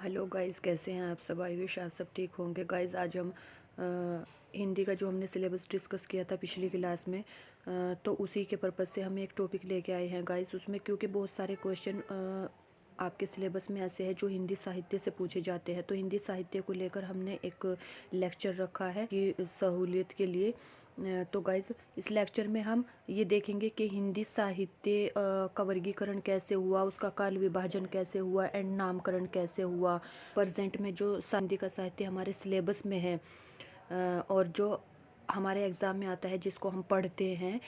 Hello guys, कैसे हैं आप सब? आई विश आप सब ठीक होंगे। गाइस आज हम हिंदी का जो हमने सिलेबस डिस्कस किया था पिछली क्लास में, तो उसी के पर्पज़ से हम एक टॉपिक लेके आए हैं गाइस। उसमें क्योंकि बहुत सारे क्वेश्चन आपके सिलेबस में ऐसे हैं जो हिंदी साहित्य से पूछे जाते हैं, तो हिंदी साहित्य को लेकर हमने एक लेक्चर रखा है कि सहूलियत के लिए। तो गाइज इस लेक्चर में हम ये देखेंगे कि हिंदी साहित्य का वर्गीकरण कैसे हुआ, उसका काल विभाजन कैसे हुआ एंड नामकरण कैसे हुआ। प्रेजेंट में जो हिंदी का साहित्य हमारे सिलेबस में है और जो हमारे एग्ज़ाम में आता है, जिसको हम पढ़ते हैं,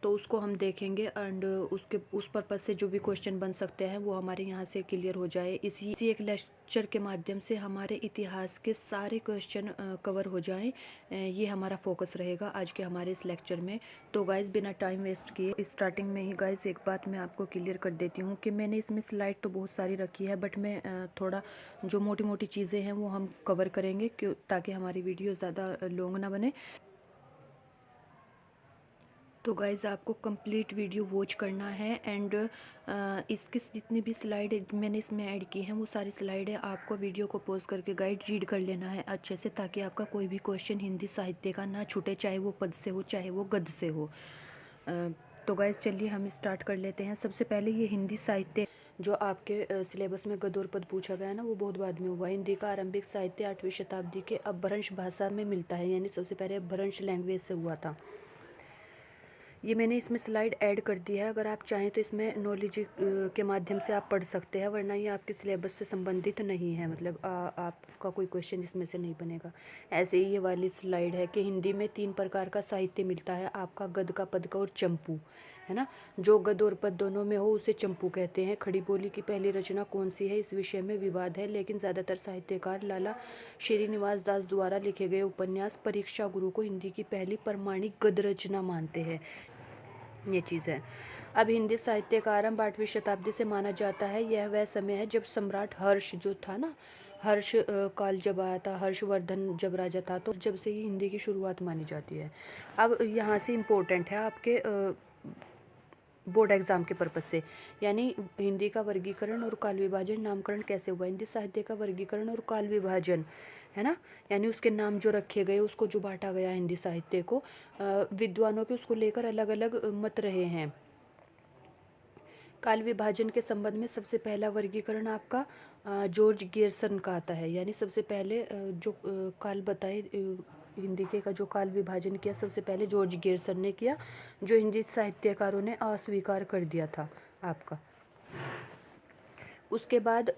तो उसको हम देखेंगे एंड उसके उस पर्पज़ से जो भी क्वेश्चन बन सकते हैं वो हमारे यहाँ से क्लियर हो जाए। इसी एक लेक्चर के माध्यम से हमारे इतिहास के सारे क्वेश्चन कवर हो जाएं, ये हमारा फोकस रहेगा आज के हमारे इस लेक्चर में। तो गाइज़ बिना टाइम वेस्ट किए स्टार्टिंग में ही गाइज़ एक बात मैं आपको क्लियर कर देती हूँ कि मैंने इसमें स्लाइड तो बहुत सारी रखी है, बट मैं थोड़ा जो मोटी मोटी चीज़ें हैं वो हम कवर करेंगे क्यों, ताकि हमारी वीडियो ज़्यादा लॉन्ग ना बने। तो गाइज़ आपको कंप्लीट वीडियो वॉच करना है एंड इसकी जितनी भी स्लाइड मैंने इसमें ऐड की हैं वो सारी स्लाइडें आपको वीडियो को पॉज करके गाइड रीड कर लेना है अच्छे से, ताकि आपका कोई भी क्वेश्चन हिंदी साहित्य का ना छूटे, चाहे वो पद से हो चाहे वो गद्य से हो। तो गाइज़ चलिए हम स्टार्ट कर लेते हैं। सबसे पहले ये हिंदी साहित्य जो आपके सिलेबस में गद्य और पद पूछा गया है ना, वो बहुत बाद में हुआ। हिंदी का आरंभिक साहित्य 8वीं शताब्दी के अपभ्रंश भाषा में मिलता है, यानी सबसे पहले अपभ्रंश लैंग्वेज से हुआ था। ये मैंने इसमें स्लाइड ऐड कर दी है, अगर आप चाहें तो इसमें नॉलेज के माध्यम से आप पढ़ सकते हैं, वरना ये आपके सिलेबस से संबंधित नहीं है, मतलब आपका कोई क्वेश्चन इसमें से नहीं बनेगा। ऐसे ही ये वाली स्लाइड है कि हिंदी में 3 प्रकार का साहित्य मिलता है आपका, गद्य का, पद का और चंपू, है ना। जो गद्य और पद दोनों में हो उसे चंपू कहते हैं। खड़ी बोली की पहली रचना कौन सी है, इस विषय में विवाद है, लेकिन ज़्यादातर साहित्यकार लाला श्रीनिवास दास द्वारा लिखे गए उपन्यास परीक्षा गुरु को हिंदी की पहली प्रमाणिक गद्य रचना मानते हैं। ये चीज़ है। अब हिंदी साहित्य का आरंभ 8वीं शताब्दी से माना जाता है। यह वह समय है जब सम्राट हर्ष जो था ना, हर्ष काल जब आया था, हर्षवर्धन जब राजा था, तो जब से ही हिंदी की शुरुआत मानी जाती है। अब यहाँ से इम्पोर्टेंट है आपके बोर्ड एग्जाम के पर्पज़ से, यानी हिंदी का वर्गीकरण और काल विभाजन नामकरण कैसे हुआ। हिंदी साहित्य का वर्गीकरण और काल विभाजन, है ना, यानी उसके नाम जो रखे गए, उसको जो बांटा गया हिंदी साहित्य को, विद्वानों के उसको लेकर अलग अलग मत रहे हैं। काल विभाजन के संबंध में सबसे पहला वर्गीकरण आपका जॉर्ज गियर्सन का आता है, यानी सबसे पहले जो काल बताए हिंदी के का जो काल विभाजन किया, सबसे पहले जॉर्ज गियर्सन ने किया, जो हिंदी साहित्यकारों ने अस्वीकार कर दिया था आपका। उसके बाद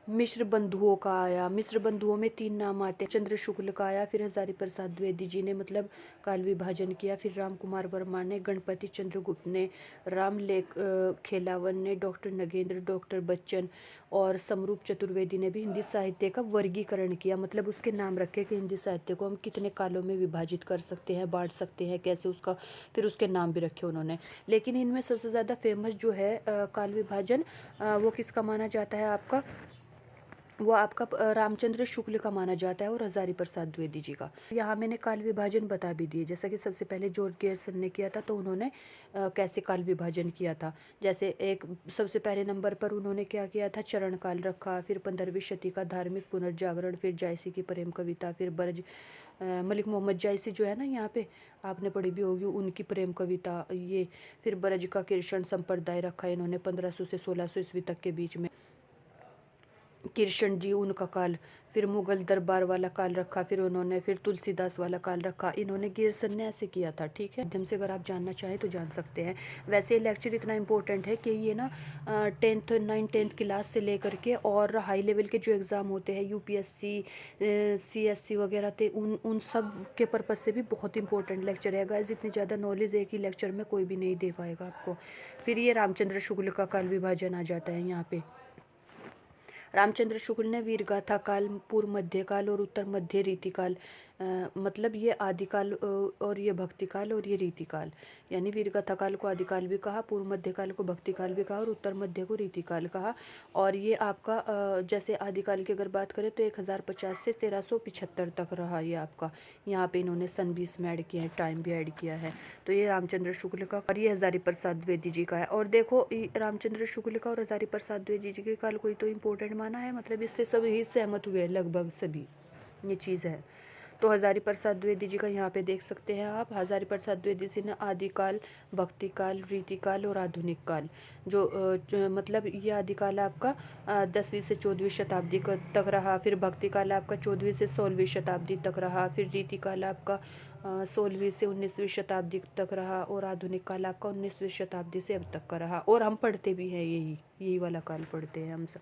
मिश्र बंधुओं का आया। मिश्र बंधुओं में 3 नाम आते हैं। चंद्र शुक्ल का आया, फिर हजारी प्रसाद द्विवेदी जी ने मतलब काल विभाजन किया, फिर राम कुमार वर्मा ने, गणपति चंद्रगुप्त ने, राम लेख खेलावन ने, डॉक्टर नगेंद्र, डॉक्टर बच्चन और समरूप चतुर्वेदी ने भी हिंदी साहित्य का वर्गीकरण किया, मतलब उसके नाम रखे कि हिंदी साहित्य को हम कितने कालों में विभाजित कर सकते हैं, बांट सकते हैं, कैसे उसका, फिर उसके नाम भी रखे उन्होंने। लेकिन इनमें सबसे ज़्यादा फेमस जो है काल विभाजन, वो किसका माना जाता है आपका, वो आपका रामचंद्र शुक्ल का माना जाता है और हजारी प्रसाद द्विवेदी जी का। यहाँ मैंने काल विभाजन बता भी दिए, जैसा कि सबसे पहले जॉर्ज गियर्सन ने किया था, तो उन्होंने कैसे काल विभाजन किया था। जैसे एक सबसे पहले नंबर पर उन्होंने क्या किया था, चरण काल रखा, फिर 15वीं शती का धार्मिक पुनर्जागरण, फिर जायसी की प्रेम कविता, फिर ब्रज मलिक मोहम्मद जायसी जो है ना, यहाँ पे आपने पढ़ी भी होगी, उनकी प्रेम कविता ये, फिर ब्रज का कृष्ण संप्रदाय रखा इन्होंने 1500 से 1600 ईस्वी तक के बीच में, कृष्ण जी उनका काल, फिर मुगल दरबार वाला काल रखा, फिर उन्होंने फिर तुलसीदास वाला काल रखा, इन्होंने गियर्सन ने ऐसे किया था। ठीक है, माध्यम से अगर आप जानना चाहें तो जान सकते हैं। वैसे लेक्चर इतना इंपॉर्टेंट है कि ये ना 10th 9th 10th क्लास से लेकर के और हाई लेवल के जो एग्ज़ाम होते हैं यूपीएससी सीएससी वगैरह थे, उन सब के पर्पज़ से भी बहुत इंपॉर्टेंट लेक्चर है गाइस। इतनी ज़्यादा नॉलेज एक ही लेक्चर में कोई भी नहीं दे पाएगा आपको। फिर ये रामचंद्र शुक्ल का काल विभाजन आ जाता है यहाँ पे। रामचंद्र शुक्ल ने वीरगाथा काल, पूर्व मध्यकाल और उत्तर मध्य रीतिकाल मतलब ये आदिकाल और ये भक्तिकाल और ये रीतिकाल, यानी वीर गाथा काल को आदिकाल भी कहा, पूर्व मध्यकाल को भक्तिकाल भी कहा और उत्तर मध्य को रीतिकाल कहा। और ये आपका जैसे आदिकाल की अगर बात करें तो 1050 से 1375 तक रहा ये आपका। यहाँ पे इन्होंने सन भी इसमें ऐड किया है, टाइम भी ऐड किया है। तो ये रामचंद्र शुक्ल का और ये हजारी प्रसाद द्विवेदी जी का है। और देखो रामचंद्र शुक्ल का और हजारी प्रसाद द्विवेदी जी के काल कोई तो इम्पोर्टेंट माना है, मतलब इससे सभी सहमत हुए लगभग सभी, ये चीज़ है। तो हजारी प्रसाद द्विवेदी जी का यहाँ पे देख सकते हैं आप। हजारी प्रसाद द्विवेदी जी ने आदिकाल, भक्तिकाल, रीतिकाल और आधुनिक काल जो मतलब ये आदिकाल आपका 10वीं से 14वीं शताब्दी तक रहा। फिर भक्तिकाल आपका 14वीं से 16वीं शताब्दी तक रहा। फिर रीतिकाल आपका 16वीं से 19वीं शताब्दी तक रहा। और आधुनिक काल आपका 19वीं शताब्दी से अब तक का रहा। और हम पढ़ते भी हैं यही वाला काल पढ़ते हैं हम सब।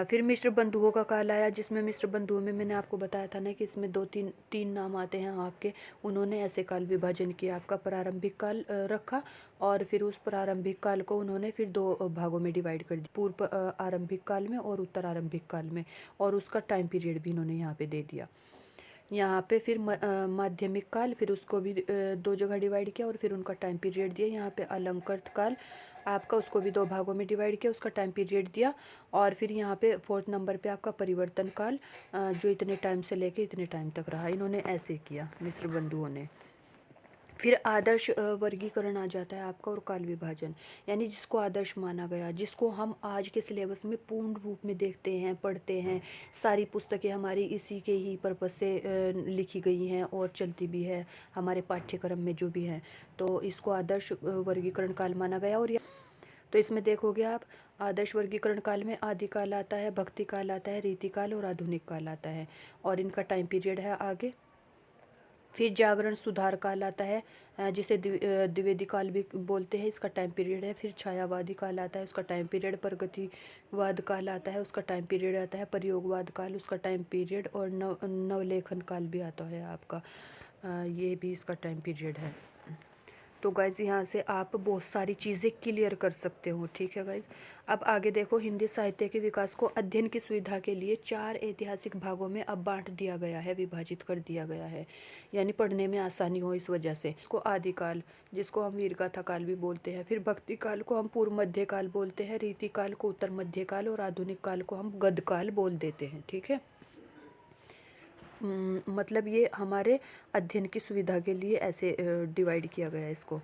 फिर मिश्र बंधुओं का काल आया, जिसमें मिश्र बंधुओं में मैंने आपको बताया था ना कि इसमें दो तीन नाम आते हैं आपके। उन्होंने ऐसे काल विभाजन किया, आपका प्रारंभिक काल रखा और फिर उस प्रारंभिक काल को उन्होंने फिर दो भागों में डिवाइड कर दिया, पूर्व आरंभिक काल में और उत्तर आरंभिक काल में। और उसका टाइम पीरियड भी इन्होंने यहाँ पे दे दिया। यहाँ पे फिर माध्यमिक काल, फिर उसको भी दो जगह डिवाइड किया और फिर उनका टाइम पीरियड दिया। यहाँ पे अलंकृत काल आपका, उसको भी दो भागों में डिवाइड किया, उसका टाइम पीरियड दिया। और फिर यहाँ पे 4th नंबर पे आपका परिवर्तन काल, जो इतने टाइम से लेके इतने टाइम तक रहा। इन्होंने ऐसे किया मिश्र बंधुओं ने। फिर आदर्श वर्गीकरण आ जाता है आपका और काल विभाजन, यानी जिसको आदर्श माना गया, जिसको हम आज के सिलेबस में पूर्ण रूप में देखते हैं, पढ़ते हैं। सारी पुस्तकें हमारी इसी के ही पर्पज से लिखी गई हैं और चलती भी है हमारे पाठ्यक्रम में जो भी है। तो इसको आदर्श वर्गीकरण काल माना गया। और तो इसमें देखोगे आप, आदर्श वर्गीकरण काल में आदिकाल आता है, भक्ति काल आता है, रीतिकाल और आधुनिक काल आता है। और इनका टाइम पीरियड है आगे। फिर जागरण सुधार काल आता है, जिसे द्विवेदी काल भी बोलते हैं, इसका टाइम पीरियड है। फिर छायावादी काल आता है, उसका टाइम पीरियड। प्रगतिवाद काल आता है, उसका टाइम पीरियड आता है। प्रयोगवाद काल, उसका टाइम पीरियड। और नवलेखन काल भी आता है आपका, ये भी इसका टाइम पीरियड है। तो गाइज़ यहाँ से आप बहुत सारी चीज़ें क्लियर कर सकते हो, ठीक है गाइज़। अब आगे देखो, हिंदी साहित्य के विकास को अध्ययन की सुविधा के लिए 4 ऐतिहासिक भागों में अब बांट दिया गया है, विभाजित कर दिया गया है, यानी पढ़ने में आसानी हो इस वजह से। इसको आदिकाल, जिसको हम वीरगाथा काल भी बोलते हैं। फिर भक्ति काल को हम पूर्व मध्य काल बोलते हैं, रीति काल को उत्तर मध्य काल और आधुनिक काल को हम गद काल बोल देते हैं, ठीक है। मतलब ये हमारे अध्ययन की सुविधा के लिए ऐसे डिवाइड किया गया है इसको।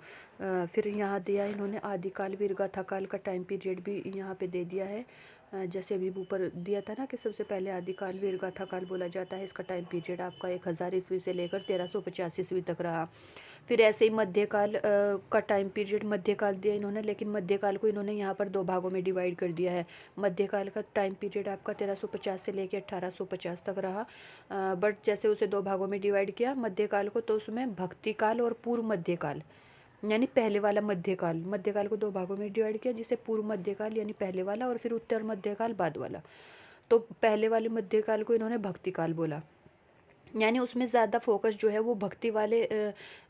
फिर यहाँ दिया इन्होंने आदिकाल, वीरगाथा काल का टाइम पीरियड भी यहाँ पे दे दिया है। जैसे अभी ऊपर दिया था ना कि सबसे पहले आदिकाल वीरगाथा काल बोला जाता है, इसका टाइम पीरियड आपका 1000 ईस्वी से लेकर 1350 ईस्वी तक रहा। फिर ऐसे ही मध्यकाल का टाइम पीरियड मध्यकाल दिया इन्होंने, लेकिन मध्यकाल को इन्होंने यहाँ पर दो भागों में डिवाइड कर दिया है। मध्यकाल का टाइम पीरियड आपका 1350 से लेकर 1850 तक रहा। बट जैसे उसे दो भागों में डिवाइड किया मध्यकाल को, तो उसमें भक्तिकाल और पूर्व मध्यकाल, यानी पहले वाला मध्यकाल को दो भागों में डिवाइड किया, जिसे पूर्व मध्यकाल यानी पहले वाला और फिर उत्तर मध्यकाल बाद वाला। तो पहले वाले मध्यकाल को इन्होंने भक्तिकाल बोला, यानी उसमें ज़्यादा फोकस जो है वो भक्ति वाले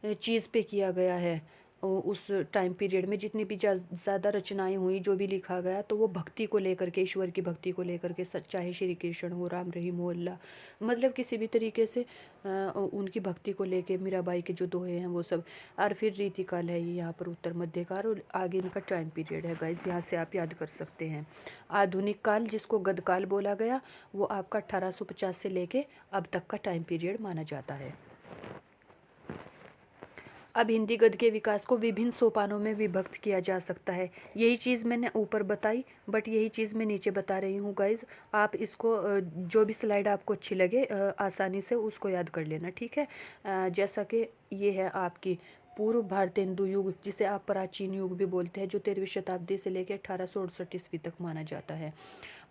चीज़ पे किया गया है। उस टाइम पीरियड में जितनी भी ज़्यादा रचनाएं हुई, जो भी लिखा गया, तो वो भक्ति को लेकर के, ईश्वर की भक्ति को लेकर के, चाहे श्री कृष्ण हो, राम रहीम हो, अल्लाह, मतलब किसी भी तरीके से उनकी भक्ति को लेके मीराबाई के जो दोहे हैं वो सब। और फिर रीतिकाल है ये यहाँ पर उत्तर मध्यकाल, और आगे इनका टाइम पीरियड है गाइस, यहाँ से आप याद कर सकते हैं। आधुनिक काल, जिसको गदकाल बोला गया, वो आपका 1850 से लेके अब तक का टाइम पीरियड माना जाता है। अब हिंदी गद्य के विकास को विभिन्न सोपानों में विभक्त किया जा सकता है। यही चीज़ मैंने ऊपर बताई, बट यही चीज़ मैं नीचे बता रही हूँ गाइज़। आप इसको जो भी स्लाइड आपको अच्छी लगे आसानी से उसको याद कर लेना, ठीक है। जैसा कि ये है आपकी पूर्व भारतेंदु युग, जिसे आप प्राचीन युग भी बोलते हैं, जो 13वीं शताब्दी से लेकर 1868 ईस्वी तक माना जाता है।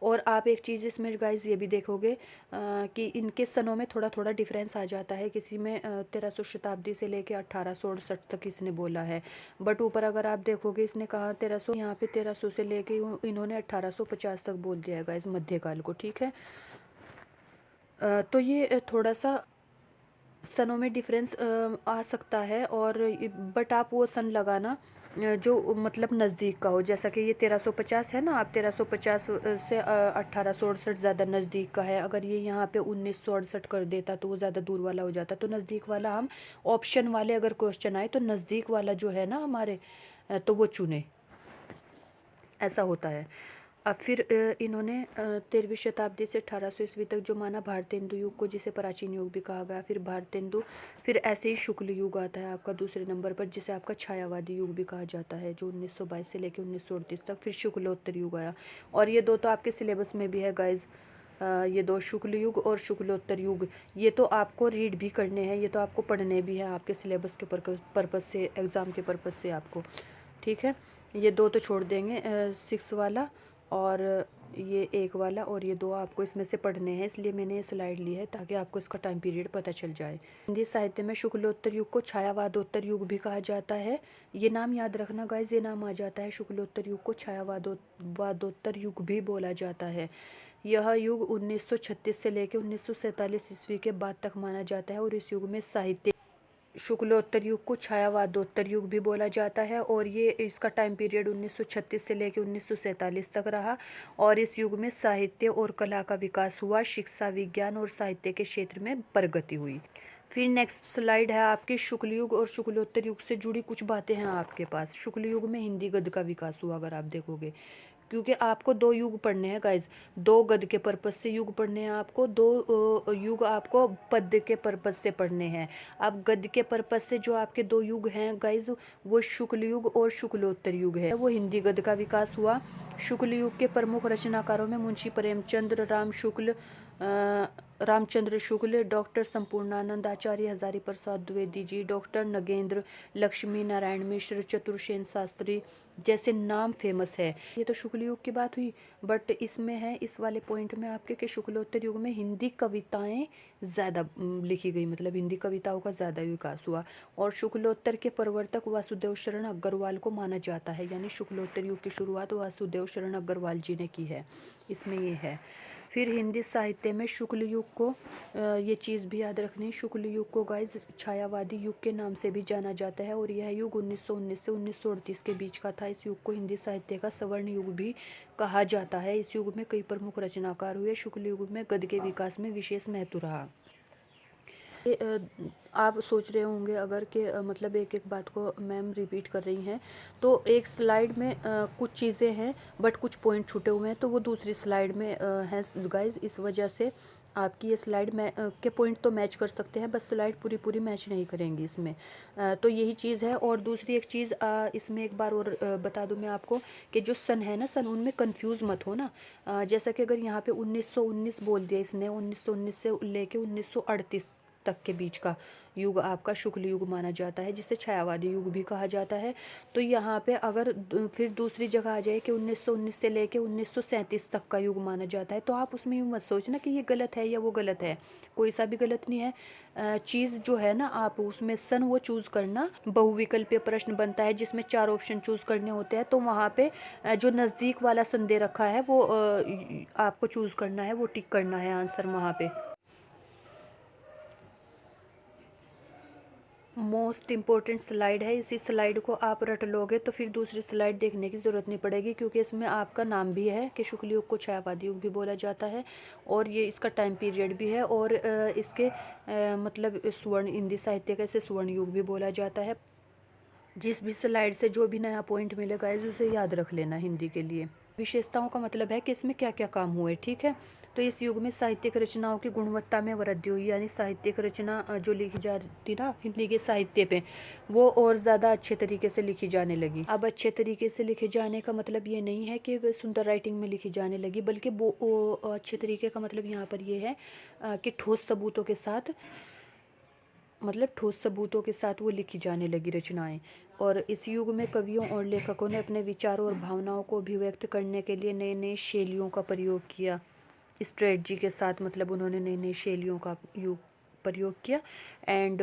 और आप एक चीज़ इसमें गाइज ये भी देखोगे कि इनके सनों में थोड़ा थोड़ा डिफरेंस आ जाता है। किसी में 1300 शताब्दी से लेके 1868 तक इसने बोला है, बट ऊपर अगर आप देखोगे इसने कहा 1300, यहाँ पे 1300 से लेके इन्होंने 1850 तक बोल दिया है गाइज मध्यकाल को, ठीक है। तो ये थोड़ा सा सनों में डिफरेंस आ सकता है, और बट आप वो सन लगाना जो मतलब नज़दीक का हो, जैसा कि ये 1350 है ना, आप 1350 से 1868 ज़्यादा नज़दीक का है। अगर ये यहाँ पे 1968 कर देता तो वो ज़्यादा दूर वाला हो जाता। तो नज़दीक वाला हम ऑप्शन वाले अगर क्वेश्चन आए तो नज़दीक वाला जो है ना हमारे, तो वो चुने, ऐसा होता है। अब फिर इन्होंने 13वीं शताब्दी से 1800 ईस्वी तक जो माना भारतेंदु युग को, जिसे प्राचीन युग भी कहा गया। फिर भारतेंदु, फिर ऐसे ही शुक्ल युग आता है आपका दूसरे नंबर पर, जिसे आपका छायावादी युग भी कहा जाता है, जो 1922 से लेकर 1938 तक। फिर शुक्लोत्तर युग आया, और ये दो तो आपके सिलेबस में भी है गाइज। ये दो शुक्ल युग और शुक्लोत्तर युग, ये तो आपको रीड भी करने हैं, ये तो आपको पढ़ने भी हैं आपके सिलेबस के पर्पज़ से, एग्ज़ाम के पर्पज़ से आपको, ठीक है। ये दो तो छोड़ देंगे, 6 वाला और ये 1 वाला, और ये दो आपको इसमें से पढ़ने हैं, इसलिए मैंने ये स्लाइड ली है ताकि आपको इसका टाइम पीरियड पता चल जाए। हिंदी साहित्य में शुक्लोत्तर युग को छायावादोत्तर युग भी कहा जाता है। ये नाम याद रखना गाइज, ये नाम आ जाता है। शुक्लोत्तर युग को छायावादोत्तर युग भी बोला जाता है। यह युग 1936 से लेकर 1947 ईस्वी के बाद तक माना जाता है, और इस युग में साहित्य, शुक्लोत्तर युग को छायावादोत्तर युग भी बोला जाता है, और ये इसका टाइम पीरियड 1936 से लेकर 1947 तक रहा। और इस युग में साहित्य और कला का विकास हुआ, शिक्षा, विज्ञान और साहित्य के क्षेत्र में प्रगति हुई। फिर नेक्स्ट स्लाइड है आपकी शुक्ल युग और शुक्लोत्तर युग से जुड़ी कुछ बातें हैं आपके पास। शुक्ल युग में हिंदी गद्य का विकास हुआ, अगर आप देखोगे, क्योंकि आपको दो युग पढ़ने हैं गाइज, दो गद्य के पर्पज से युग पढ़ने हैं आपको, दो युग आपको पद्य के पर्पज से पढ़ने हैं। अब गद्य के पर्पज से जो आपके दो युग हैं गाइज, वो शुक्ल युग और शुक्लोत्तर युग है। वो हिंदी गद्य का विकास हुआ। शुक्ल युग के प्रमुख रचनाकारों में मुंशी प्रेमचंद्र, रामचंद्र शुक्ल, डॉक्टर संपूर्णानंद आचार्य, हजारी प्रसाद द्विवेदी जी, डॉक्टर नगेंद्र, लक्ष्मी नारायण मिश्र, चतुर्सेन शास्त्री जैसे नाम फेमस है। ये तो शुक्ल युग की बात हुई, बट इसमें है, इस वाले पॉइंट में आपके, कि शुक्लोत्तर युग में हिंदी कविताएं ज़्यादा लिखी गई, मतलब हिंदी कविताओं का ज़्यादा विकास हुआ। और शुक्लोत्तर के प्रवर्तक वासुदेव शरण अग्रवाल को माना जाता है, यानी शुक्लोत्तर युग की शुरुआत वासुदेव शरण अग्रवाल जी ने की है, इसमें ये है। फिर हिंदी साहित्य में शुक्ल युग को, ये चीज़ भी याद रखनी, शुक्ल युग को गाइज छायावादी युग के नाम से भी जाना जाता है, और यह युग 1919 से 1938 के बीच का था। इस युग को हिंदी साहित्य का स्वर्ण युग भी कहा जाता है। इस युग में कई प्रमुख रचनाकार हुए। शुक्ल युग में गद्य के विकास में विशेष महत्व रहा। आप सोच रहे होंगे अगर कि मतलब एक एक बात को मैम रिपीट कर रही हैं, तो एक स्लाइड में कुछ चीज़ें हैं बट कुछ पॉइंट छूटे हुए हैं, तो वो दूसरी स्लाइड में हैं गाइज। इस वजह से आपकी ये स्लाइड में के पॉइंट तो मैच कर सकते हैं, बस स्लाइड पूरी पूरी मैच नहीं करेंगी इसमें। तो यही चीज़ है। और दूसरी एक चीज़ इसमें एक बार और बता दूं मैं आपको, कि जो सन है ना, सन, उनमें कंफ्यूज मत हो ना। जैसा कि अगर यहाँ पे 1919 बोल दिया इसने, 1919 से लेके 1938 तक के बीच का युग आपका शुक्ल युग माना जाता है, जिसे छायावादी युग भी कहा जाता है। तो यहाँ पे अगर फिर दूसरी जगह आ जाए कि 1919 से लेके 1937 तक का युग माना जाता है, तो आप उसमें यूँ मत सोचना कि ये गलत है या वो गलत है, कोई सा भी गलत नहीं है। चीज़ जो है ना, आप उसमें सन वो चूज़ करना। बहुविकल्पीय प्रश्न बनता है जिसमें 4 ऑप्शन चूज़ करने होते हैं, तो वहाँ पे जो नज़दीक वाला सन दे रखा है वो आपको चूज़ करना है, वो टिक करना है आंसर वहाँ पे। मोस्ट इम्पोर्टेंट स्लाइड है, इसी स्लाइड को आप रट लोगे तो फिर दूसरी स्लाइड देखने की ज़रूरत नहीं पड़ेगी, क्योंकि इसमें आपका नाम भी है कि शुक्ल युग को छायावादी युग भी बोला जाता है, और ये इसका टाइम पीरियड भी है, और इसके मतलब स्वर्ण, हिंदी साहित्य का इसे स्वर्ण युग भी बोला जाता है। जिस भी स्लाइड से जो भी नया पॉइंट मिलेगा उसे याद रख लेना हिंदी के लिए। विशेषताओं का मतलब है कि इसमें क्या क्या काम हुए, ठीक है। तो इस युग में साहित्यिक रचनाओं की गुणवत्ता में वृद्धि हुई, यानी साहित्यिक रचना जो लिखी जाती ना हिंदी के साहित्य पे, वो और ज़्यादा अच्छे तरीके से लिखी जाने लगी। अब अच्छे तरीके से लिखे जाने का मतलब ये नहीं है कि वे सुंदर राइटिंग में लिखी जाने लगी, बल्कि वो अच्छे तरीके का मतलब यहाँ पर ये है कि ठोस सबूतों के साथ, मतलब ठोस सबूतों के साथ वो लिखी जाने लगी रचनाएं। और इस युग में कवियों और लेखकों ने अपने विचारों और भावनाओं को अभिव्यक्त करने के लिए नए नए शैलियों का प्रयोग किया, स्ट्रेटजी के साथ, मतलब उन्होंने नई नई शैलियों का प्रयोग किया। एंड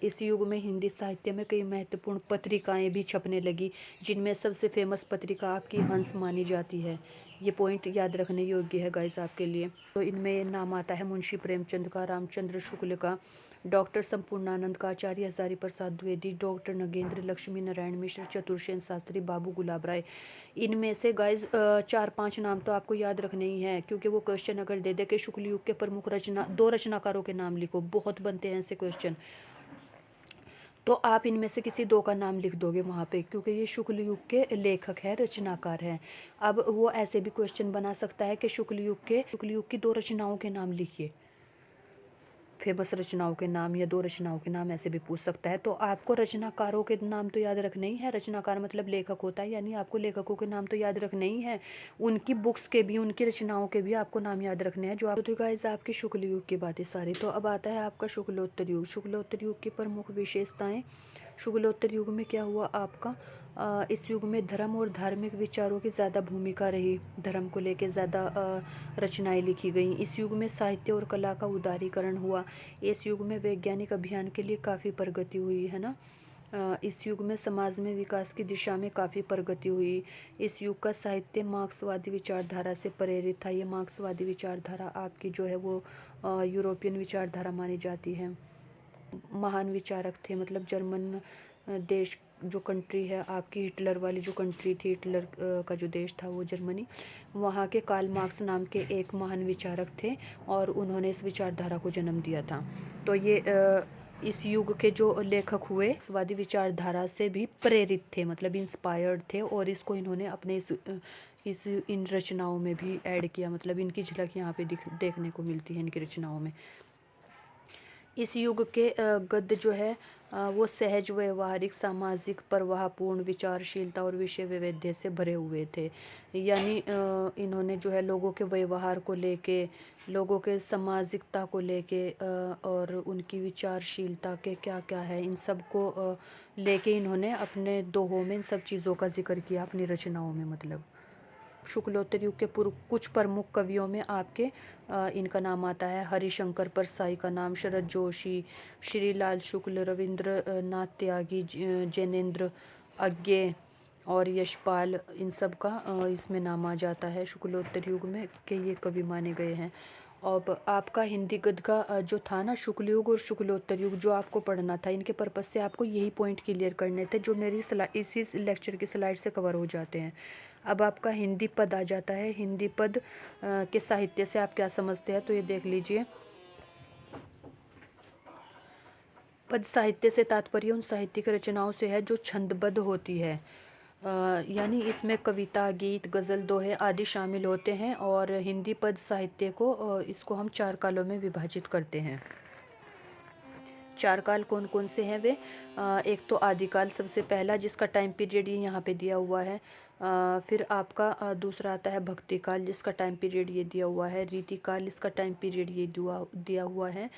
इस युग में हिंदी साहित्य में कई महत्वपूर्ण पत्रिकाएं भी छपने लगी, जिनमें सबसे फेमस पत्रिका आपकी हंस मानी जाती है। ये पॉइंट याद रखने योग्य है गाइस आपके लिए। तो इनमें नाम आता है मुंशी प्रेमचंद का, रामचंद्र शुक्ल का, डॉक्टर संपूर्णानंद का, आचार्य हजारी प्रसाद द्विवेदी, डॉक्टर नगेंद्र, लक्ष्मी नारायण मिश्र, चतुर्सेन शास्त्री, बाबू गुलाब राय। इनमें से गाइज 4-5 नाम तो आपको याद रखने ही हैं, क्योंकि वो क्वेश्चन अगर दे दे कि शुक्ल युग के प्रमुख दो रचनाकारों के नाम लिखो, बहुत बनते हैं ऐसे क्वेश्चन, तो आप इनमें से किसी दो का नाम लिख दोगे वहाँ पे, क्योंकि ये शुक्ल युग के लेखक है, रचनाकार हैं। अब वो ऐसे भी क्वेश्चन बना सकता है कि शुक्ल युग की 2 रचनाओं के नाम लिखिए, फेमस रचनाओं के नाम या 2 रचनाओं के नाम ऐसे भी पूछ सकता है। तो आपको रचनाकारों के नाम तो याद रखने ही है, रचनाकार मतलब लेखक होता है, यानी आपको लेखकों के नाम तो याद रखने ही है, उनकी बुक्स के भी, उनकी रचनाओं के भी आपको नाम याद रखने हैं जो आप। तो गाइस आपकी शुक्ल युग की बातें सारी। तो अब आता है आपका शुक्लोत्तर युग। शुक्लोत्तर युग की प्रमुख विशेषताएं। शुक्लोत्तर युग में क्या हुआ आपका, इस युग में धर्म और धार्मिक विचारों की ज़्यादा भूमिका रही, धर्म को लेके ज़्यादा रचनाएं लिखी गई। इस युग में साहित्य और कला का उदारीकरण हुआ। इस युग में वैज्ञानिक अभियान के लिए काफ़ी प्रगति हुई है ना। इस युग में समाज में विकास की दिशा में काफ़ी प्रगति हुई। इस युग का साहित्य मार्क्सवादी विचारधारा से प्रेरित था। ये मार्क्सवादी विचारधारा आपकी जो है वो यूरोपियन विचारधारा मानी जाती है। महान विचारक थे, मतलब जर्मन देश जो कंट्री है आपकी, हिटलर वाली जो कंट्री थी, हिटलर का जो देश था वो जर्मनी, वहाँ के कार्ल मार्क्स नाम के एक महान विचारक थे और उन्होंने इस विचारधारा को जन्म दिया था। तो ये इस युग के जो लेखक हुए स्वादी विचारधारा से भी प्रेरित थे, मतलब इंस्पायर्ड थे, और इसको इन्होंने अपने इन रचनाओं में भी ऐड किया, मतलब इनकी झलक यहाँ पे देखने को मिलती है इनकी रचनाओं में। इस युग के गद्य जो है वो सहज, व्यवहारिक, सामाजिक, प्रवाहपूर्ण, विचारशीलता और विषय वैविध्य से भरे हुए थे। यानी इन्होंने जो है लोगों के व्यवहार को लेके, लोगों के सामाजिकता को लेके और उनकी विचारशीलता के क्या क्या है, इन सब को लेके इन्होंने अपने दोहों में इन सब चीज़ों का जिक्र किया अपनी रचनाओं में। मतलब शुक्लोत्तर युग के कुछ प्रमुख कवियों में आपके इनका नाम आता है। हरिशंकर परसाई का नाम, शरद जोशी, श्रीलाल शुक्ल, रविंद्र नाथ त्यागी, जैनेन्द्र अज्ञे और यशपाल, इन सब का इसमें नाम आ जाता है शुक्लोत्तर युग में कि ये कवि माने गए हैं। अब आपका हिंदी गद्य का जो था ना, शुक्ल युग और शुक्लोत्तर युग जो आपको पढ़ना था, इनके पर्पज़ से आपको यही पॉइंट क्लियर करने थे जो मेरी इसी लेक्चर की स्लाइड से कवर हो जाते हैं। अब आपका हिंदी पद आ जाता है। हिंदी पद के साहित्य से आप क्या समझते हैं, तो ये देख लीजिए। पद साहित्य से तात्पर्य उन साहित्यिक रचनाओं से है जो छंदबद्ध होती है, यानी इसमें कविता, गीत, गज़ल, दोहे आदि शामिल होते हैं। और हिंदी पद साहित्य को इसको हम 4 कालों में विभाजित करते हैं। 4 काल कौन कौन से हैं वे? एक तो आदिकाल सबसे पहला, जिसका टाइम पीरियड ये यहाँ पे दिया हुआ है। फिर आपका दूसरा आता है भक्ति काल, जिसका टाइम पीरियड ये दिया हुआ है। रीति काल, इसका टाइम पीरियड ये दिया हुआ है।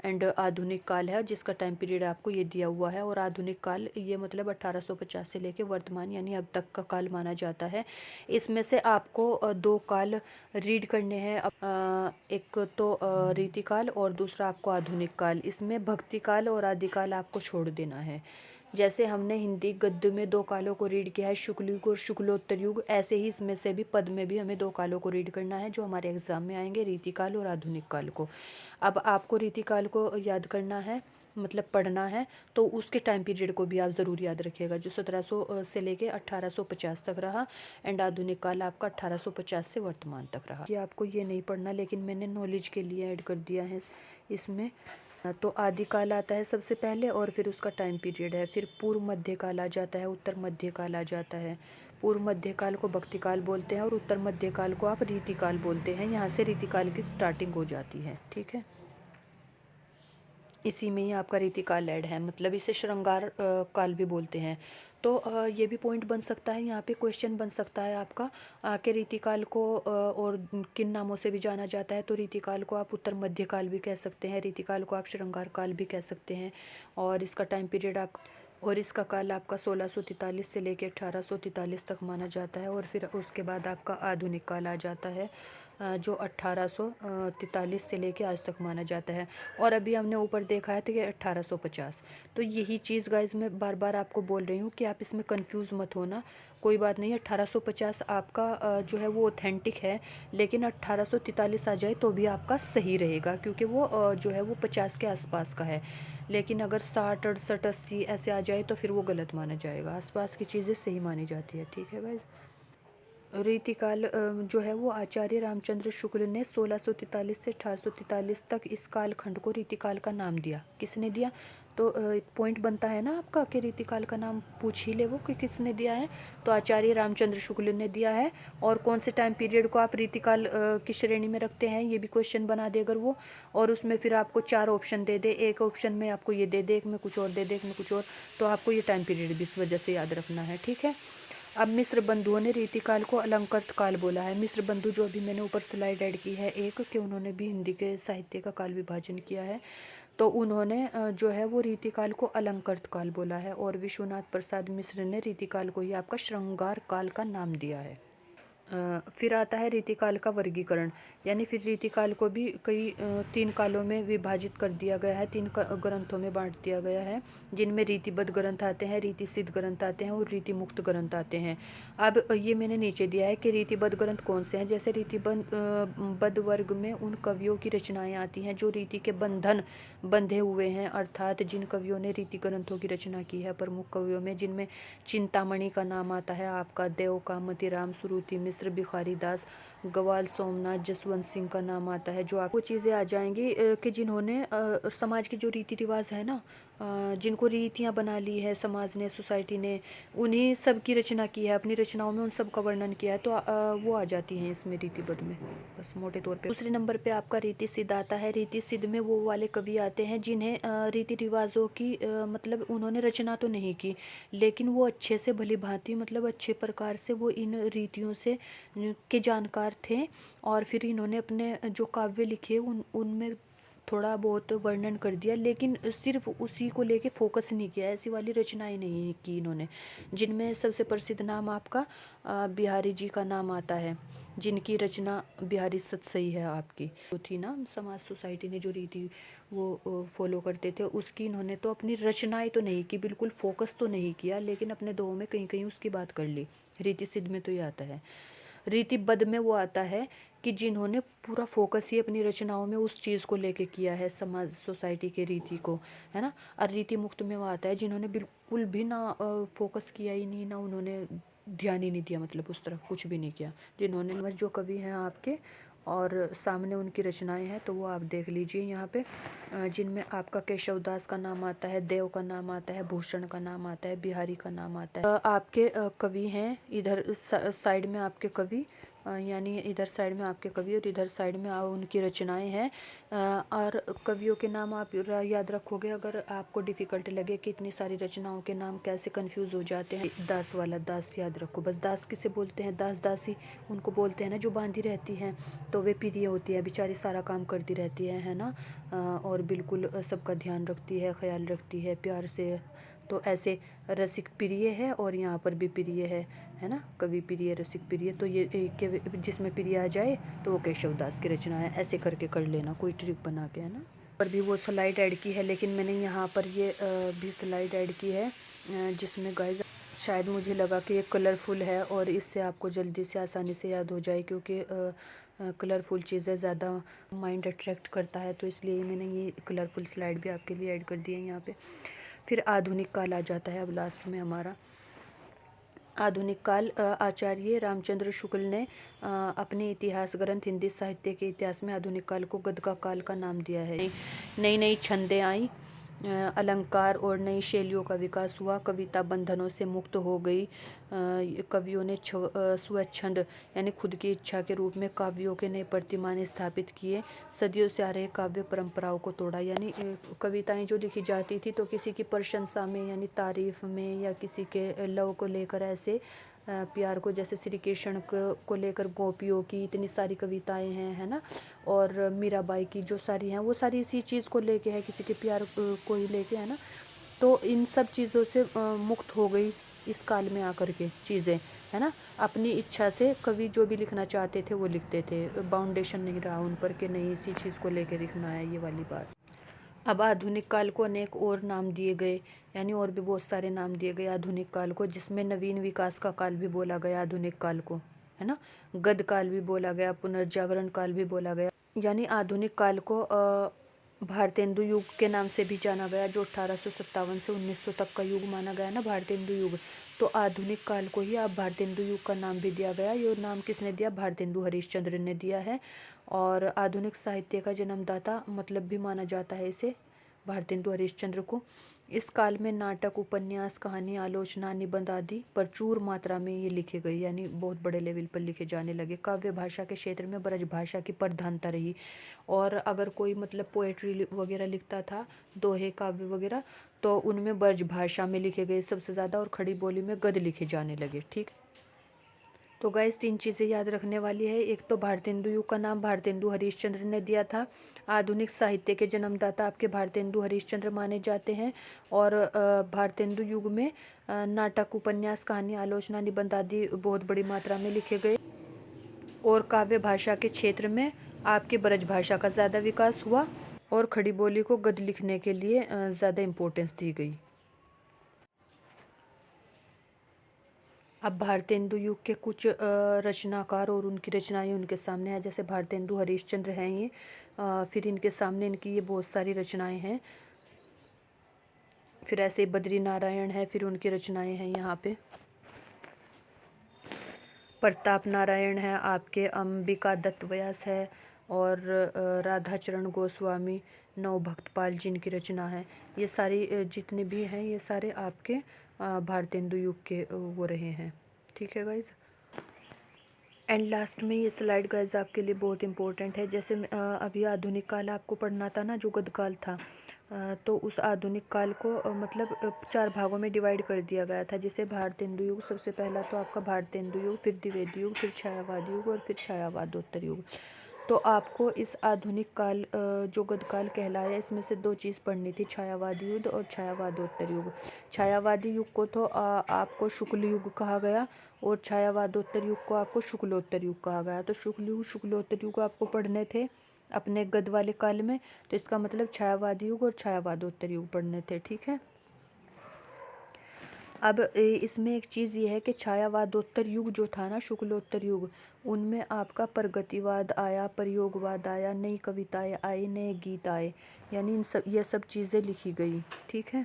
एंड आधुनिक काल है, जिसका टाइम पीरियड आपको ये दिया हुआ है। और आधुनिक काल ये मतलब 1850 से लेके वर्तमान यानी अब तक का काल माना जाता है। इसमें से आपको 2 काल रीड करने हैं, एक तो रीतिकाल और दूसरा आपको आधुनिक काल। इसमें भक्ति काल और आदिकाल आपको छोड़ देना है। जैसे हमने हिंदी गद्य में 2 कालों को रीड किया है, शुक्ल युग और शुक्लोत्तर युग, ऐसे ही इसमें से भी पद में भी हमें 2 कालों को रीड करना है जो हमारे एग्जाम में आएंगे, रीतिकाल और आधुनिक काल को। अब आपको रीतिकाल को याद करना है, मतलब पढ़ना है, तो उसके टाइम पीरियड को भी आप ज़रूर याद रखिएगा, जो 1700 से लेके 1850 तक रहा। एंड आधुनिक काल आपका 1850 से वर्तमान तक रहा। ये आपको ये नहीं पढ़ना, लेकिन मैंने नॉलेज के लिए ऐड कर दिया है इसमें। तो आदिकाल आता है सबसे पहले और फिर उसका टाइम पीरियड है। फिर पूर्व मध्यकाल आ जाता है, उत्तर मध्यकाल आ जाता है। पूर्व मध्यकाल को भक्तिकाल बोलते हैं और उत्तर मध्यकाल को आप रीतिकाल बोलते हैं। यहाँ से रीतिकाल की स्टार्टिंग हो जाती है, ठीक है। इसी में ही आपका रीतिकाल ऐड है, मतलब इसे श्रृंगार काल भी बोलते हैं। तो ये भी पॉइंट बन सकता है, यहाँ पे क्वेश्चन बन सकता है आपका कि रीतिकाल को और किन नामों से भी जाना जाता है। तो रीतिकाल को आप उत्तर मध्यकाल भी कह सकते हैं, रीतिकाल को आप श्रृंगार काल भी कह सकते हैं। और इसका टाइम पीरियड आप और इसका काल आपका 1643 से लेकर 1843 तक माना जाता है। और फिर उसके बाद आपका आधुनिक काल आ जाता है, जो 1843 से लेके आज तक माना जाता है। और अभी हमने ऊपर देखा है तो कि 1850। तो यही चीज़ गाइज मैं बार बार आपको बोल रही हूँ कि आप इसमें कंफ्यूज मत होना। कोई बात नहीं, 1850 आपका जो है वो ऑथेंटिक है, लेकिन 1843 आ जाए तो भी आपका सही रहेगा, क्योंकि वो जो है वो 50 के आसपास का है। लेकिन अगर 60, 68, 80 ऐसे आ जाए तो फिर वो गलत माना जाएगा। आसपास की चीज़ें सही मानी जाती है। ठीक है गाइज। रीतिकाल जो है वो आचार्य रामचंद्र शुक्ल ने 1643 से 1843 तक इस कालखंड को रीतिकाल का नाम दिया। किसने दिया? तो पॉइंट बनता है ना आपका कि रीतिकाल का नाम पूछ ही ले वो कि किसने दिया है। तो आचार्य रामचंद्र शुक्ल ने दिया है। और कौन से टाइम पीरियड को आप रीतिकाल की श्रेणी में रखते हैं, ये भी क्वेश्चन बना दे अगर वो। और उसमें फिर आपको 4 ऑप्शन दे दे, एक ऑप्शन में आपको ये दे दे, एक में कुछ और दे दे, एक में कुछ और, तो आपको ये टाइम पीरियड भी इस वजह से याद रखना है। ठीक है। अब मिस्र बंधुओं ने रीतिकाल को अलंकृत काल बोला है। मिस्र बंधु जो अभी मैंने ऊपर स्लाइड ऐड की है एक, कि उन्होंने भी हिंदी के साहित्य का काल विभाजन किया है, तो उन्होंने जो है वो रीतिकाल को अलंकृत काल बोला है। और विश्वनाथ प्रसाद मिश्र ने रीतिकाल को ही आपका श्रृंगार काल का नाम दिया है। फिर आता है रीतिकाल का वर्गीकरण, यानी फिर रीतिकाल को भी कई 3 कालों में विभाजित कर दिया गया है, 3 ग्रंथों में बांट दिया गया है, जिनमें रीतिबद्ध ग्रंथ आते हैं, रीति सिद्ध ग्रंथ आते हैं और रीति मुक्त ग्रंथ आते हैं। अब ये मैंने नीचे दिया है कि रीतिबद्ध ग्रंथ कौन से हैं। जैसे रीतिबद्ध वर्ग में उन कवियों की रचनाएं आती हैं जो रीति के बंधन बंधे हुए हैं, अर्थात जिन कवियों ने रीति ग्रंथों की रचना की है। प्रमुख कवियों में जिनमें चिंतामणि का नाम आता है आपका, देव का, मतीराम, सुरुति मिश्र, भिखारी दास, ग्वाल सोमनाथ, जसवंत सिंह का नाम आता है। जो आपको चीज़ें आ जाएंगी कि जिन्होंने समाज के जो रीति रिवाज है ना, जिनको रीतियाँ बना ली है समाज ने, सोसाइटी ने, उन्हीं सब की रचना की है, अपनी रचनाओं में उन सब का वर्णन किया है, तो वो आ जाती हैं इसमें रीतिबद्ध में, बस मोटे तौर पे। दूसरे नंबर पे आपका रीति सिद्ध आता है। रीति सिद्ध में वो वाले कवि आते हैं जिन्हें रीति रिवाजों की मतलब उन्होंने रचना तो नहीं की, लेकिन वो अच्छे से भली भांति, मतलब अच्छे प्रकार से वो इन रीतियों से के जानकार थे। और फिर इन्होंने अपने जो काव्य लिखे उनमें थोड़ा बहुत वर्णन कर दिया, लेकिन सिर्फ उसी को लेके फोकस नहीं किया, ऐसी वाली रचनाएं नहीं की इन्होंने। जिनमें सबसे प्रसिद्ध नाम आपका बिहारी जी का नाम आता है, जिनकी रचना बिहारी सतसई है आपकी, जो थी ना समाज सोसाइटी ने जो रीति वो फॉलो करते थे, उसकी इन्होंने तो अपनी रचनाएं तो नहीं की, बिल्कुल फोकस तो नहीं किया, लेकिन अपने दोहों में कहीं कहीं उसकी बात कर ली। रीति सिद्ध में तो ये आता है। रीतिबद्ध में वो आता है कि जिन्होंने पूरा फोकस ही अपनी रचनाओं में उस चीज़ को लेके किया है, समाज सोसाइटी के रीति को, है ना। और रीति मुक्त में वो आता है जिन्होंने बिल्कुल भी ना फोकस किया ही नहीं, ना उन्होंने ध्यान ही नहीं दिया, मतलब उस तरफ कुछ भी नहीं किया। जिन्होंने बस जो कवि हैं आपके और सामने उनकी रचनाएं हैं, तो वो आप देख लीजिए यहाँ पे, जिनमें आपका केशव दास का नाम आता है, देव का नाम आता है, भूषण का नाम आता है, बिहारी का नाम आता है। आपके कवि हैं इधर साइड में आपके कवि, यानी इधर साइड में आपके कवि और इधर साइड में उनकी रचनाएं हैं। और कवियों के नाम आप याद रखोगे, अगर आपको डिफ़िकल्ट लगे कि इतनी सारी रचनाओं के नाम कैसे कंफ्यूज हो जाते हैं। दास वाला दास याद रखो बस। दास किसे बोलते हैं? दास दासी उनको बोलते हैं ना जो बांधी रहती हैं, तो वे प्रिय होती है, बेचारी सारा काम करती रहती है ना, और बिल्कुल सबका ध्यान रखती है, ख्याल रखती है प्यार से। तो ऐसे रसिक प्रिय है और यहाँ पर भी प्रिय है ना, कवि प्रिय, रसिक प्रिय, तो ये जिसमें प्रिय आ जाए तो वो केशव दास की रचना है। ऐसे करके कर लेना, कोई ट्रिक बना के, है ना। पर भी वो स्लाइड ऐड की है, लेकिन मैंने यहाँ पर ये भी स्लाइड ऐड की है, जिसमें गाइस शायद मुझे लगा कि ये कलरफुल है और इससे आपको जल्दी से आसानी से याद हो जाए, क्योंकि कलरफुल चीज़ें ज़्यादा माइंड अट्रैक्ट करता है, तो इसलिए मैंने ये कलरफुल स्लाइड भी आपके लिए ऐड कर दी है यहाँ पे। फिर आधुनिक काल आ जाता है अब लास्ट में हमारा। आधुनिक काल आचार्य रामचंद्र शुक्ल ने अपने इतिहास ग्रंथ हिंदी साहित्य के इतिहास में आधुनिक काल को गद्य का काल का नाम दिया है। नई नई छंदें आई, अलंकार और नई शैलियों का विकास हुआ, कविता बंधनों से मुक्त हो गई, कवियों ने स्वच्छंद यानी खुद की इच्छा के रूप में काव्यों के नए प्रतिमान स्थापित किए, सदियों से आ रहे काव्य परंपराओं को तोड़ा। यानी कविताएं जो लिखी जाती थी तो किसी की प्रशंसा में यानी तारीफ में, या किसी के लव को लेकर, ऐसे प्यार को, जैसे श्री कृष्ण को लेकर गोपियों की इतनी सारी कविताएं हैं, है ना, और मीराबाई की जो सारी हैं वो सारी इसी चीज़ को लेके है, किसी के प्यार को ही लेके, है ना। तो इन सब चीज़ों से मुक्त हो गई इस काल में आकर के चीज़ें, है ना। अपनी इच्छा से कवि जो भी लिखना चाहते थे वो लिखते थे, बाउंडेशन नहीं रहा उन पर कि नहीं इसी चीज़ को लेके लिखना है, ये वाली बात। अब आधुनिक काल को अनेक और नाम दिए गए, यानी और भी बहुत सारे नाम दिए गए आधुनिक काल को, जिसमें नवीन विकास का काल भी बोला गया आधुनिक काल को, है ना। गद काल भी बोला गया, पुनर्जागरण काल भी बोला गया। यानी आधुनिक काल को भारतेंदु युग के नाम से भी जाना गया, जो 1857 से 1900 तक का युग माना गया ना, भारतेंदु युग। तो आधुनिक काल को ही अब भारतेंदु युग का नाम भी दिया गया। ये नाम किसने दिया? भारतेंदु हरिश्चंद्र ने दिया है। और आधुनिक साहित्य का जन्मदाता मतलब भी माना जाता है इसे, भारतेंदु हरिश्चंद्र को। इस काल में नाटक, उपन्यास, कहानी, आलोचना, निबंध आदि प्रचुर मात्रा में ये लिखे गए, यानी बहुत बड़े लेवल पर लिखे जाने लगे। काव्य भाषा के क्षेत्र में ब्रज भाषा की प्रधानता रही। और अगर कोई मतलब पोएट्री वगैरह लिखता था, दोहे, काव्य वगैरह, तो उनमें ब्रज भाषा में लिखे गए सबसे ज़्यादा, और खड़ी बोली में गद्य लिखे जाने लगे। ठीक, तो गाइस 3 चीज़ें याद रखने वाली है। एक तो भारतेंदु युग का नाम भारतेंदु हरिश्चंद्र ने दिया था। आधुनिक साहित्य के जन्मदाता आपके भारतेंदु हरिश्चंद्र माने जाते हैं। और भारतेंदु युग में नाटक, उपन्यास, कहानी, आलोचना, निबंध आदि बहुत बड़ी मात्रा में लिखे गए। और काव्य भाषा के क्षेत्र में आपके ब्रज भाषा का ज़्यादा विकास हुआ, और खड़ी बोली को गद्य लिखने के लिए ज़्यादा इम्पोर्टेंस दी गई। अब भारतेंदु युग के कुछ रचनाकार और उनकी रचनाएं उनके सामने है। जैसे भारतेंदु हरिश्चंद्र हैं ये, फिर इनके सामने इनकी ये बहुत सारी रचनाएं हैं। फिर ऐसे बद्री नारायण है, फिर उनकी रचनाएं हैं यहाँ पे। प्रताप नारायण है आपके, अंबिका दत्त व्यास है, और राधाचरण गोस्वामी, नवभक्तपाल जिनकी रचना है। ये सारी जितने भी हैं ये सारे आपके भारतेंदु युग के वो रहे हैं। ठीक है गाइज। एंड लास्ट में ये स्लाइड गाइज आपके लिए बहुत इंपॉर्टेंट है। जैसे अभी आधुनिक काल आपको पढ़ना था ना, जो गदकाल था, तो उस आधुनिक काल को मतलब 4 भागों में डिवाइड कर दिया गया था। जैसे भारतेंदु युग, सबसे पहला तो आपका भारतेंदु युग, फिर द्विवेदी युग, फिर छायावादी युग, और फिर छायावादोत्तर युग। तो आपको इस आधुनिक काल जो गदकाल कहलाया, इसमें से 2 चीज़ पढ़नी थी, छायावादी युग और छायावादोत्तर युग। छायावादी युग को तो आपको शुक्ल युग कहा गया, और छायावादोत्तर युग को आपको शुक्लोत्तर युग कहा गया। तो शुक्ल युग, शुक्लोत्तर युग आपको पढ़ने थे अपने गद वाले काल में, तो इसका मतलब छायावादी युग और छायावादोत्तर युग पढ़ने थे। ठीक है। अब इसमें एक चीज़ ये है कि छायावादोत्तर युग जो था ना, शुक्लोत्तर युग, उनमें आपका प्रगतिवाद आया, प्रयोगवाद आया, नई कविताएं आई, नए गीत आए, यानी इन सब ये सब चीज़ें लिखी गई। ठीक है।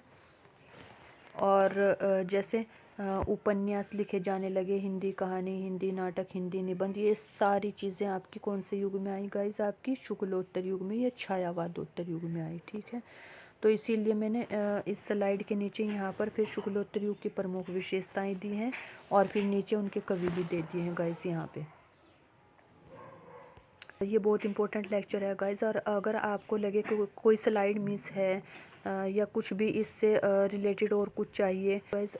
और जैसे उपन्यास लिखे जाने लगे, हिंदी कहानी, हिंदी नाटक, हिंदी निबंध, ये सारी चीज़ें आपकी कौन से युग में आई गाइज? आपकी शुक्लोत्तर युग में या छायावादोत्तर युग में आई। ठीक है। तो इसीलिए मैंने इस स्लाइड के नीचे यहाँ पर फिर शुक्लोत्तर युग की प्रमुख विशेषताएं दी हैं, और फिर नीचे उनके कवि भी दे दिए हैं गाइज यहाँ पे। ये बहुत इंपॉर्टेंट लेक्चर है गाइज। और अगर आपको लगे कि कोई स्लाइड मिस है या कुछ भी इससे रिलेटेड और कुछ चाहिए गाइज,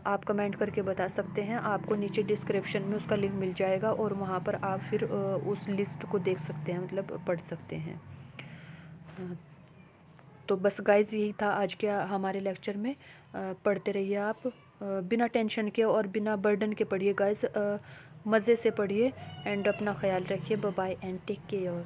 आप कमेंट करके बता सकते हैं। आपको नीचे डिस्क्रिप्शन में उसका लिंक मिल जाएगा, और वहाँ पर आप फिर उस लिस्ट को देख सकते हैं, मतलब पढ़ सकते हैं। तो बस गाइज यही था आज के हमारे लेक्चर में। पढ़ते रहिए आप, बिना टेंशन के और बिना बर्डन के पढ़िए गाइज, मज़े से पढ़िए। एंड अपना ख्याल रखिए। Bye bye and take care.